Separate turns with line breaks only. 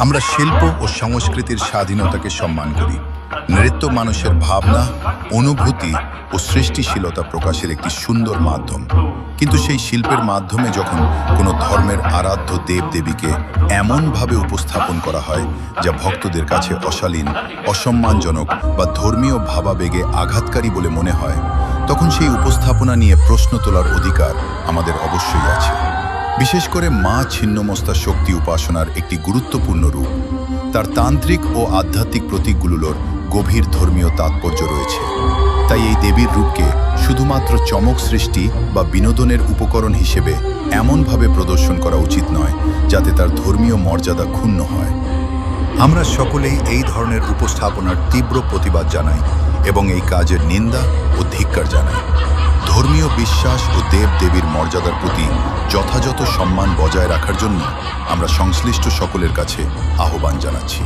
আমরা শিল্প ও সংস্কৃতির স্বাধীনতাকে সম্মান করি। নৃত্য মানুষের ভাবনা, অনুভূতি ও সৃষ্টিশীলতা প্রকাশের একটি সুন্দর মাধ্যম। কিন্তু সেই শিল্পের মাধ্যমে যখন কোনো ধর্মের আরাধ্য দেবদেবীকে এমনভাবে উপস্থাপন করা হয় যা ভক্তদের কাছে অশালীন, অসম্মানজনক বা ধর্মীয় ভাবাবেগে আঘাতকারী বলে মনে হয়, তখন সেই উপস্থাপনা নিয়ে প্রশ্ন তোলার অধিকার আমাদের অবশ্যই আছে। বিশেষ করে মা ছিন্নমস্তা শক্তি উপাসনার একটি গুরুত্বপূর্ণ রূপ। তার তান্ত্রিক ও আধ্যাত্মিক প্রতীকগুলোর গভীর ধর্মীয় তাৎপর্য রয়েছে। তাই এই দেবীর রূপকে শুধুমাত্র চমক সৃষ্টি বা বিনোদনের উপকরণ হিসেবে এমনভাবে প্রদর্শন করা উচিত নয় যাতে তার ধর্মীয় মর্যাদা ক্ষুণ্ণ হয়। আমরা সকলেই এই ধরনের উপস্থাপনার তীব্র প্রতিবাদ জানাই এবং এই কাজের নিন্দা ও ধিক্কার জানাই। ধর্মীয় বিশ্বাস ও দেবদেবীর মর্যাদার প্রতি যথাযথ সম্মান বজায় রাখার জন্য আমরা সংশ্লিষ্ট সকলের কাছে আহ্বান জানাচ্ছি।